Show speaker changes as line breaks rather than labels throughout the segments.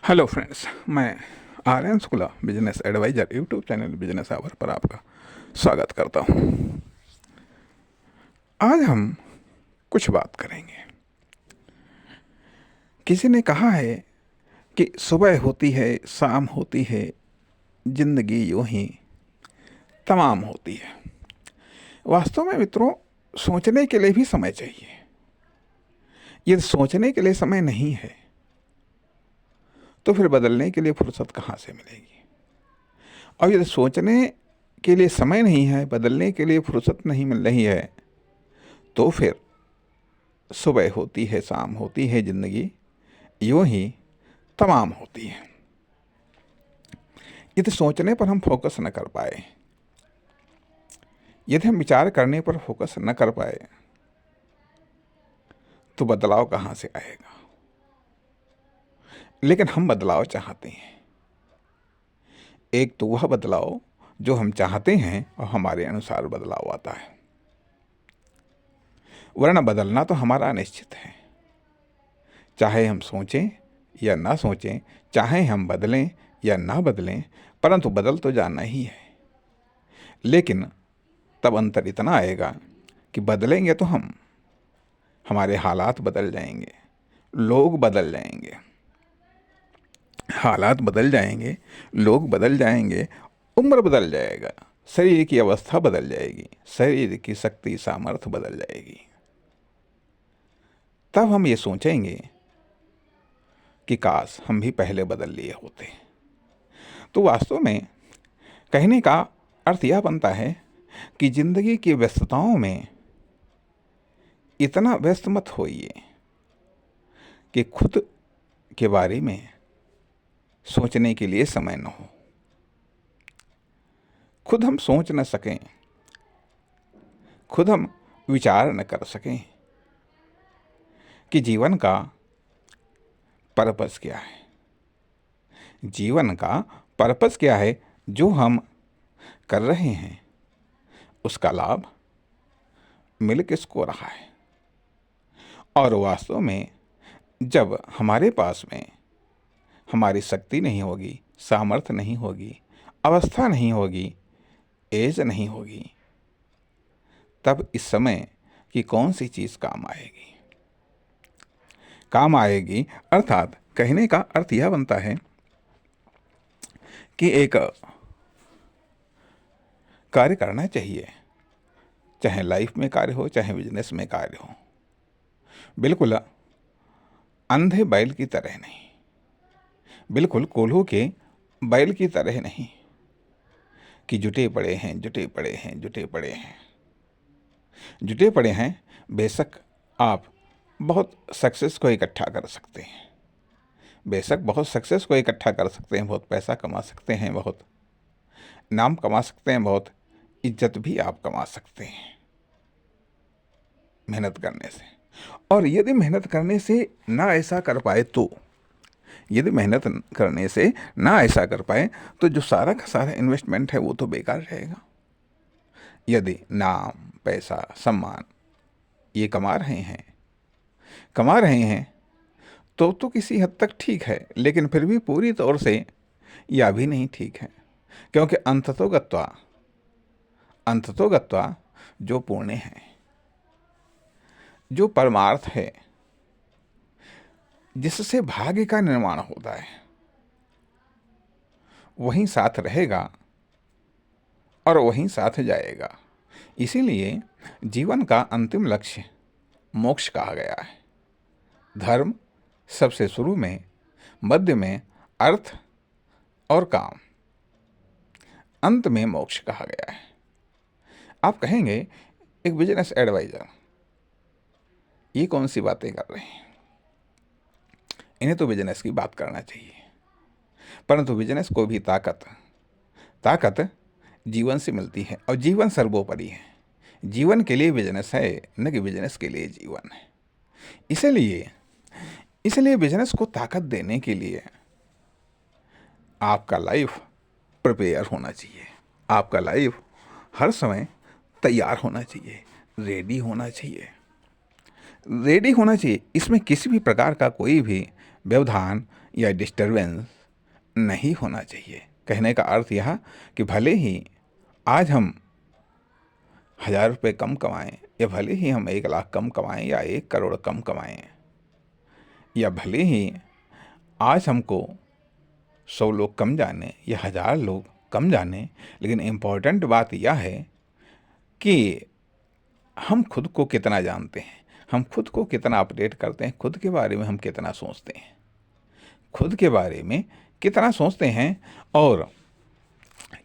Hello friends, मैं Aryan Shukla business advisor YouTube channel business hour पर आपका स्वागत करता हूं। आज हम कुछ बात करेंगे। किसी ने कहा है कि सुबह होती है, शाम होती है, जिंदगी यूं ही तमाम होती है। वास्तव में मित्रों, सोचने के लिए भी समय चाहिए। यदि सोचने के लिए समय नहीं है तो फिर बदलने के लिए फुर्सत कहाँ से मिलेगी। और यदि सोचने के लिए समय नहीं है, बदलने के लिए फुर्सत नहीं मिल रही है, तो फिर सुबह होती है, शाम होती है, जिंदगी यूं ही तमाम होती है। यदि सोचने पर हम फोकस न कर पाए, यदि हम विचार करने पर फोकस न कर पाए, तो बदलाव कहाँ से आएगा। लेकिन हम बदलाव चाहते हैं। एक तो वह बदलाव जो हम चाहते हैं और हमारे अनुसार बदलाव आता है, वरना बदलना तो हमारा निश्चित है। चाहे हम सोचें या ना सोचें, चाहे हम बदलें या ना बदलें, परंतु बदल तो जाना ही है। लेकिन तब अंतर इतना आएगा कि बदलेंगे तो हम, हमारे हालात बदल जाएंगे, लोग बदल जाएंगे, हालात बदल जाएंगे, लोग बदल जाएंगे, उम्र बदल जाएगा, शरीर की अवस्था बदल जाएगी, शरीर की शक्ति सामर्थ्य बदल जाएगी। तब हम ये सोचेंगे कि काश हम भी पहले बदल लिए होते। तो वास्तव में कहने का अर्थ यह बनता है कि जिंदगी की व्यस्तताओं में इतना व्यस्त मत होइए कि खुद के बारे में सोचने के लिए समय न हो, खुद हम सोच न सकें, खुद हम विचार न कर सकें कि जीवन का पर्पस क्या है, जीवन का पर्पस क्या है। जो हम कर रहे हैं उसका लाभ मिल किसको रहा है। और वास्तव में जब हमारे पास में हमारी शक्ति नहीं होगी, सामर्थ्य नहीं होगी, अवस्था नहीं होगी, एज नहीं होगी, तब इस समय की कौन सी चीज़ काम आएगी। काम आएगी अर्थात कहने का अर्थ यह बनता है कि एक कार्य करना चाहिए, चाहे लाइफ में कार्य हो, चाहे बिजनेस में कार्य हो, बिल्कुल अंधे बैल की तरह नहीं, बिल्कुल कोल्हू के बैल की तरह नहीं कि जुटे पड़े हैं, जुटे पड़े हैं, जुटे पड़े हैं, जुटे पड़े हैं। बेशक आप बहुत सक्सेस को इकट्ठा कर सकते हैं, बेशक बहुत सक्सेस को इकट्ठा कर सकते हैं, बहुत पैसा कमा सकते हैं, बहुत नाम कमा सकते हैं, बहुत इज्जत भी आप कमा सकते हैं मेहनत करने से। और यदि मेहनत करने से ना ऐसा कर पाए तो, यदि मेहनत करने से ना ऐसा कर पाए तो जो सारा का सारा इन्वेस्टमेंट है वो तो बेकार रहेगा। यदि नाम, पैसा, सम्मान ये कमा रहे हैं, कमा रहे हैं तो किसी हद तक ठीक है, लेकिन फिर भी पूरी तौर से यह भी नहीं ठीक है। क्योंकि अंततो गत्वा जो पुण्य है, जो परमार्थ है, जिससे भाग्य का निर्माण होता है, वहीं साथ रहेगा और वहीं साथ जाएगा। इसीलिए जीवन का अंतिम लक्ष्य मोक्ष कहा गया है। धर्म सबसे शुरू में, मध्य में अर्थ और काम, अंत में मोक्ष कहा गया है। आप कहेंगे एक बिजनेस एडवाइजर ये कौन सी बातें कर रहे हैं, इन्हें तो बिजनेस की बात करना चाहिए। परंतु बिजनेस को भी ताकत जीवन से मिलती है, और जीवन सर्वोपरि है। जीवन के लिए बिजनेस है, न कि बिजनेस के लिए जीवन है। इसलिए बिजनेस को ताकत देने के लिए आपका लाइफ प्रिपेयर होना चाहिए, आपका लाइफ हर समय तैयार होना चाहिए, रेडी होना चाहिए, रेडी होना चाहिए। इसमें किसी भी प्रकार का कोई भी व्यवधान या डिस्टरबेंस नहीं होना चाहिए। कहने का अर्थ यह कि भले ही आज हम 1000 रुपये कम कमाएं, या भले ही हम 1 लाख कम कमाएं, या 1 करोड़ कम कमाएं, या भले ही आज हमको 100 लोग कम जाने या 1000 लोग कम जाने, लेकिन इम्पोर्टेंट बात यह है कि हम खुद को कितना जानते हैं, हम खुद को कितना अपडेट करते हैं, खुद के बारे में हम कितना सोचते हैं, खुद के बारे में कितना सोचते हैं। और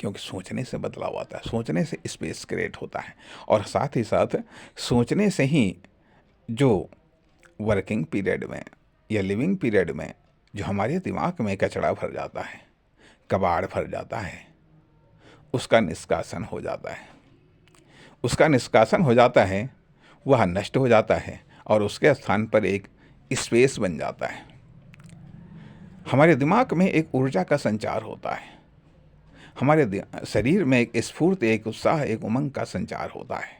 क्योंकि सोचने से बदलाव आता है, सोचने से स्पेस क्रिएट होता है, और साथ ही साथ सोचने से ही जो वर्किंग पीरियड में या लिविंग पीरियड में जो हमारे दिमाग में कचरा भर जाता है, कबाड़ भर जाता है, उसका निष्कासन हो जाता है। उसका निष्कासन हो जाता है, वह नष्ट हो जाता है, और उसके स्थान पर एक स्पेस बन जाता है। हमारे दिमाग में एक ऊर्जा का संचार होता है, हमारे शरीर में एक स्फूर्ति, एक उत्साह, एक उमंग का संचार होता है।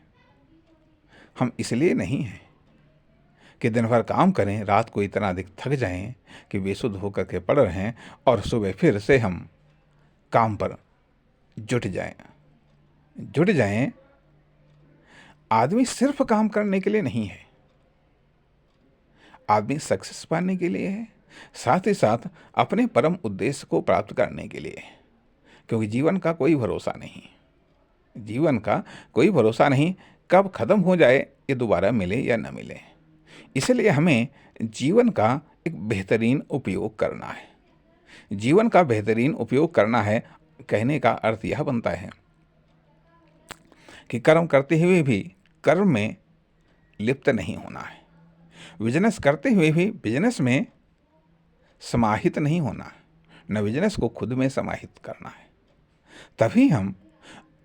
हम इसलिए नहीं हैं कि दिन भर काम करें, रात को इतना अधिक थक जाएं कि बेसुध होकर के पड़ रहे हैं, और सुबह फिर से हम काम पर जुट जाएं। आदमी सिर्फ काम करने के लिए नहीं है, आदमी सक्सेस पाने के लिए है, साथ ही साथ अपने परम उद्देश्य को प्राप्त करने के लिए। क्योंकि जीवन का कोई भरोसा नहीं, जीवन का कोई भरोसा नहीं, कब खत्म हो जाए, ये दोबारा मिले या न मिले। इसलिए हमें जीवन का एक बेहतरीन उपयोग करना है। जीवन का बेहतरीन उपयोग करना है, कहने का अर्थ यह बनता है कि कर्म करते हुए भी कर्म में लिप्त नहीं होना है, बिजनेस करते हुए भी बिजनेस में समाहित नहीं होना, न बिजनेस को खुद में समाहित करना है। तभी हम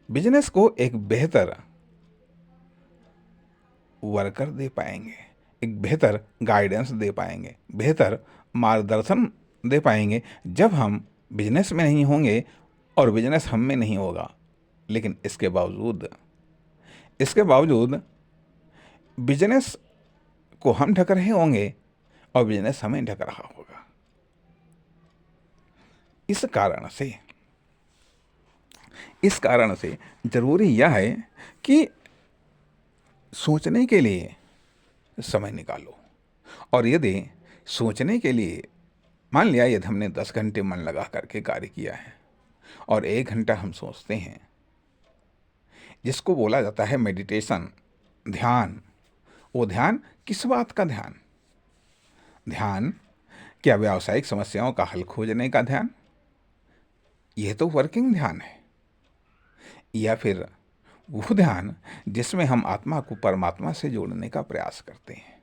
बिजनेस को एक बेहतर वर्कर दे पाएंगे, एक बेहतर गाइडेंस दे पाएंगे, बेहतर मार्गदर्शन दे पाएंगे, जब हम बिजनेस में नहीं होंगे और बिजनेस हम में नहीं होगा। लेकिन इसके बावजूद बिजनेस को हम ढक रहे होंगे और बिजनेस हमें ढक रहा होगा। इस कारण से जरूरी यह है कि सोचने के लिए समय निकालो। और यदि सोचने के लिए, मान लिया यदि हमने 10 घंटे मन लगा करके कार्य किया है और 1 घंटा हम सोचते हैं, जिसको बोला जाता है मेडिटेशन, ध्यान। वो ध्यान किस बात का ध्यान? ध्यान क्या व्यावसायिक समस्याओं का हल खोजने का ध्यान? यह तो वर्किंग ध्यान है। या फिर वो ध्यान जिसमें हम आत्मा को परमात्मा से जोड़ने का प्रयास करते हैं,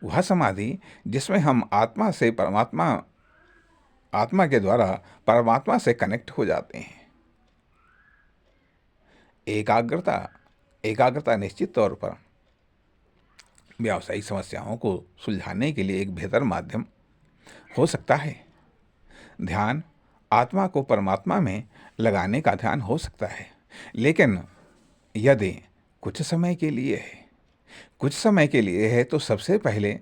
वह समाधि जिसमें हम आत्मा से परमात्मा, आत्मा के द्वारा परमात्मा से कनेक्ट हो जाते हैं। एकाग्रता निश्चित तौर पर व्यावसायिक समस्याओं को सुलझाने के लिए एक बेहतर माध्यम हो सकता है। ध्यान आत्मा को परमात्मा में लगाने का ध्यान हो सकता है, लेकिन यदि कुछ समय के लिए है तो सबसे पहले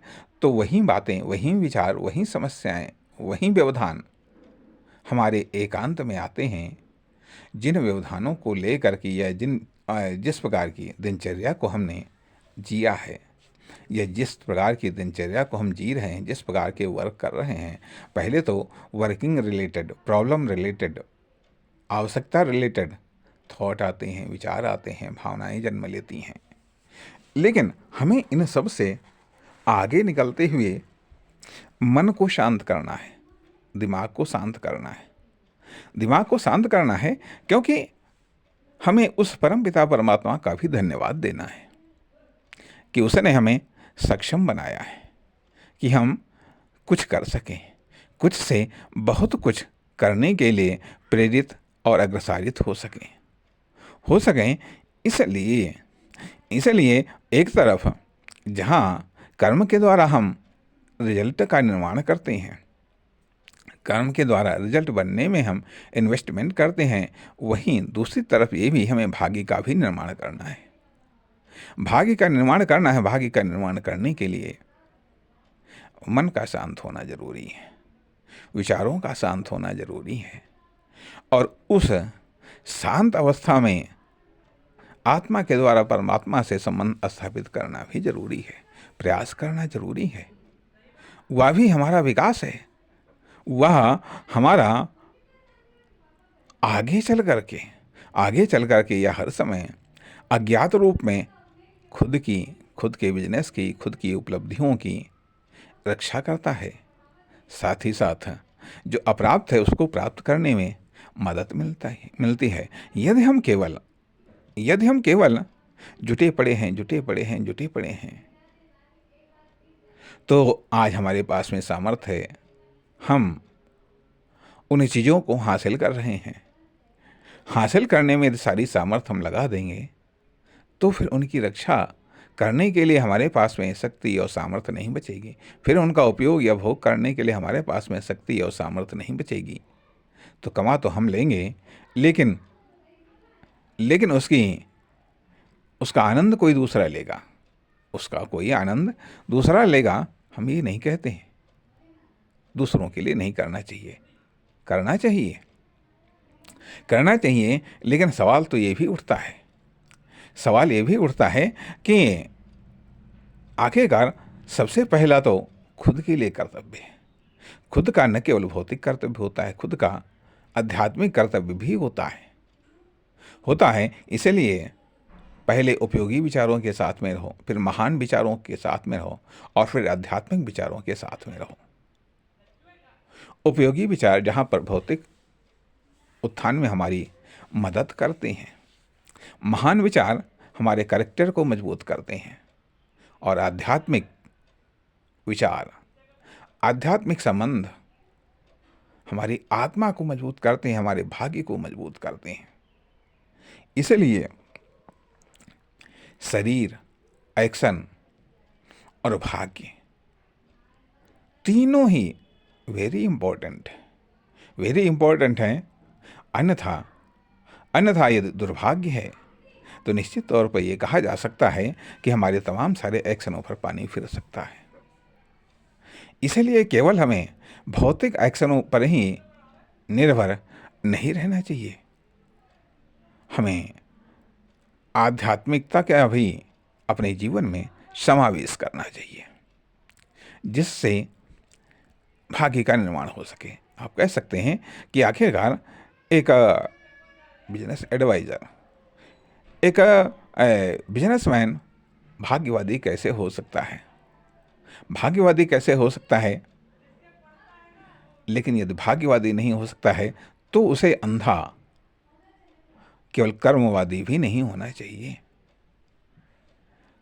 तो वही बातें, वही विचार, वही समस्याएं, वही व्यवधान हमारे एकांत में आते हैं, जिन व्यवधानों को लेकर के या जिस प्रकार की दिनचर्या को हमने जिया है, या जिस प्रकार की दिनचर्या को हम जी रहे हैं, जिस प्रकार के वर्क कर रहे हैं, पहले तो वर्किंग रिलेटेड, प्रॉब्लम रिलेटेड, आवश्यकता रिलेटेड थॉट आते हैं, विचार आते हैं, भावनाएं जन्म लेती हैं। लेकिन हमें इन सब से आगे निकलते हुए मन को शांत करना है, दिमाग को शांत करना है, क्योंकि हमें उस परमपिता परमात्मा का भी धन्यवाद देना है कि उसने हमें सक्षम बनाया है कि हम कुछ कर सकें, कुछ से बहुत कुछ करने के लिए प्रेरित और अग्रसारित हो सकें। इसलिए एक तरफ जहाँ कर्म के द्वारा हम रिजल्ट का निर्माण करते हैं, कर्म के द्वारा रिजल्ट बनने में हम इन्वेस्टमेंट करते हैं, वहीं दूसरी तरफ ये भी हमें भाग्य का भी निर्माण करना है। भाग्य का निर्माण करने के लिए मन का शांत होना जरूरी है। विचारों का शांत होना जरूरी है और उस शांत अवस्था में आत्मा के द्वारा परमात्मा से संबंध स्थापित करना भी जरूरी है, प्रयास करना जरूरी है। वह भी हमारा विकास है, वह हमारा आगे चल करके या हर समय अज्ञात रूप में खुद के बिजनेस की, खुद की उपलब्धियों की रक्षा करता है। साथ ही साथ जो अप्राप्त है उसको प्राप्त करने में मदद मिलती है। यदि हम केवल जुटे पड़े हैं तो आज हमारे पास में सामर्थ्य है, हम उन चीज़ों को हासिल कर रहे हैं। हासिल करने में सारी सामर्थ्य हम लगा देंगे तो फिर उनकी रक्षा करने के लिए हमारे पास में शक्ति और सामर्थ्य नहीं बचेगी, फिर उनका उपयोग या भोग करने के लिए हमारे पास में शक्ति और सामर्थ्य नहीं बचेगी। तो कमा तो हम लेंगे, लेकिन उसका आनंद कोई दूसरा लेगा, हम ये नहीं कहते हैं। दूसरों के लिए नहीं करना चाहिए, करना चाहिए, लेकिन सवाल ये भी उठता है कि आखिरकार सबसे पहला तो खुद के लिए कर्तव्य है। खुद का न केवल भौतिक कर्तव्य होता है, खुद का आध्यात्मिक कर्तव्य भी होता है। इसलिए पहले उपयोगी विचारों के साथ में रहो, फिर महान विचारों के साथ में रहो और फिर आध्यात्मिक विचारों के साथ में रहो। उपयोगी विचार जहाँ पर भौतिक उत्थान में हमारी मदद करते हैं, महान विचार हमारे कैरेक्टर को मजबूत करते हैं और आध्यात्मिक विचार, आध्यात्मिक संबंध हमारी आत्मा को मजबूत करते हैं, हमारे भाग्य को मजबूत करते हैं। इसलिए शरीर, एक्शन और भाग्य तीनों ही वेरी इंपॉर्टेंट हैं। अन्यथा यदि दुर्भाग्य है तो निश्चित तौर पर यह कहा जा सकता है कि हमारे तमाम सारे एक्शनों पर पानी फिर सकता है। इसलिए केवल हमें भौतिक एक्शनों पर ही निर्भर नहीं रहना चाहिए, हमें आध्यात्मिकता का भी अपने जीवन में समावेश करना चाहिए, जिससे भाग्य का निर्माण हो सके। आप कह सकते हैं कि आखिरकार एक बिजनेस एडवाइजर, एक बिजनेसमैन भाग्यवादी कैसे हो सकता है? लेकिन यदि भाग्यवादी नहीं हो सकता है तो उसे अंधा केवल कर्मवादी भी नहीं होना चाहिए,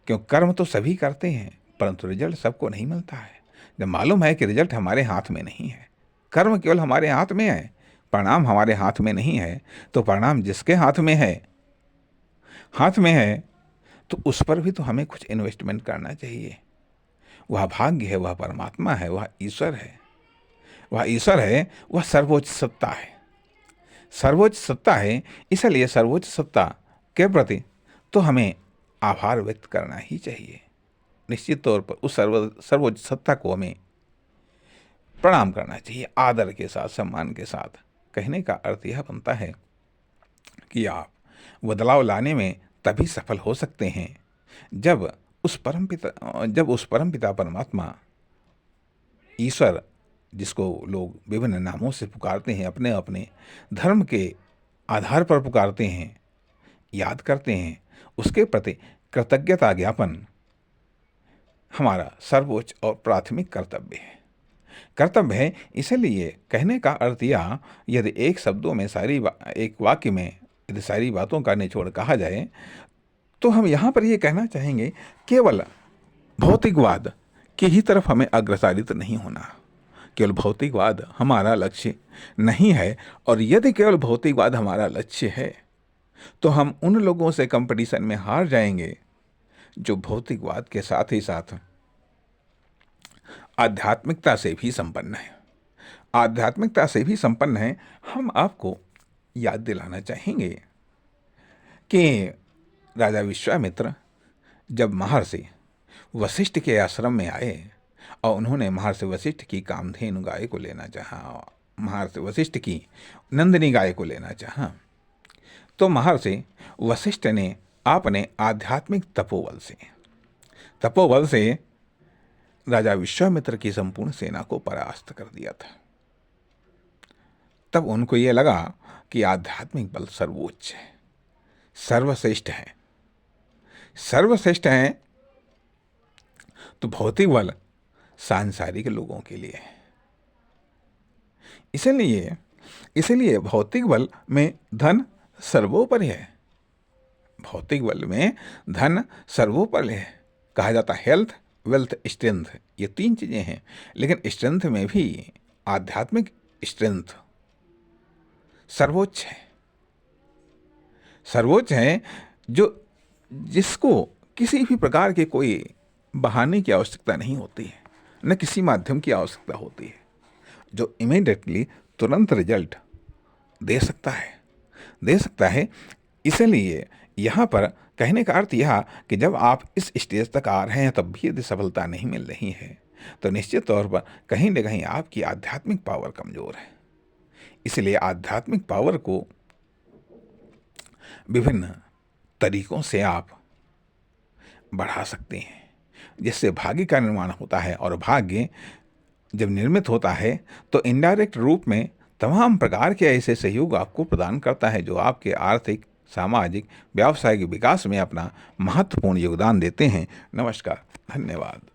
क्योंकि कर्म तो सभी करते हैं परंतु रिजल्ट सबको नहीं मिलता है। जब मालूम है कि रिजल्ट हमारे हाथ में नहीं है, कर्म केवल हमारे हाथ में है, परिणाम हमारे हाथ में नहीं है, तो परिणाम जिसके हाथ में है तो उस पर भी तो हमें कुछ इन्वेस्टमेंट करना चाहिए। वह भाग्य है, वह परमात्मा है, वह ईश्वर है, वह सर्वोच्च सत्ता है। इसलिए सर्वोच्च सत्ता के प्रति तो हमें आभार व्यक्त करना ही चाहिए। निश्चित तौर पर उस सर्वोच्च सत्ता को हमें प्रणाम करना चाहिए, आदर के साथ, सम्मान के साथ। कहने का अर्थ यह बनता है कि आप बदलाव लाने में तभी सफल हो सकते हैं जब उस परमपिता परमात्मा ईश्वर, जिसको लोग विभिन्न नामों से पुकारते हैं, अपने अपने धर्म के आधार पर पुकारते हैं, याद करते हैं, उसके प्रति कृतज्ञता ज्ञापन हमारा सर्वोच्च और प्राथमिक कर्तव्य है। इसलिए कहने का अर्थ यह, यदि एक वाक्य में यदि सारी बातों का निचोड़ कहा जाए तो हम यहाँ पर ये कहना चाहेंगे, केवल भौतिकवाद की ही तरफ हमें अग्रसारित नहीं होना। केवल भौतिकवाद हमारा लक्ष्य नहीं है, और यदि केवल भौतिकवाद हमारा लक्ष्य है तो हम उन लोगों से कंपटीशन में हार जाएंगे जो भौतिकवाद के साथ ही साथ आध्यात्मिकता से भी संपन्न है। हम आपको याद दिलाना चाहेंगे कि राजा विश्वामित्र जब महर्षि वशिष्ठ के आश्रम में आए और उन्होंने महर्षि वशिष्ठ की कामधेनु गाय को लेना चाहा, महर्षि वशिष्ठ की नंदिनी गाय को लेना चाहा। तो महर्षि वशिष्ठ ने अपने आध्यात्मिक तपोबल से राजा विश्वामित्र की संपूर्ण सेना को परास्त कर दिया था। तब उनको ये लगा कि आध्यात्मिक बल सर्वोच्च है, सर्वश्रेष्ठ है। सर्वश्रेष्ठ है तो भौतिक बल सांसारिक लोगों के लिए है। इसलिए भौतिक बल में धन सर्वोपरि है। भौतिक बल में धन सर्वोपरि है। कहा जाता है हेल्थ, वेल्थ, स्ट्रेंथ, ये 3 चीजें हैं, लेकिन स्ट्रेंथ में भी आध्यात्मिक स्ट्रेंथ सर्वोच्च है। सर्वोच्च है जिसको किसी भी प्रकार के कोई बहाने की आवश्यकता नहीं होती है, न किसी माध्यम की आवश्यकता होती है, जो इमीडिएटली तुरंत रिजल्ट दे सकता है। इसलिए यहाँ पर कहने का अर्थ यह कि जब आप इस स्टेज तक आ रहे हैं तब भी यदि सफलता नहीं मिल रही है तो निश्चित तौर पर कहीं न कहीं आपकी आध्यात्मिक पावर कमजोर है। इसलिए आध्यात्मिक पावर को विभिन्न तरीकों से आप बढ़ा सकते हैं, जिससे भाग्य का निर्माण होता है। और भाग्य जब निर्मित होता है तो इनडायरेक्ट रूप में तमाम प्रकार के ऐसे सहयोग आपको प्रदान करता है जो आपके आर्थिक, सामाजिक, व्यावसायिक विकास में अपना महत्वपूर्ण योगदान देते हैं। नमस्कार, धन्यवाद।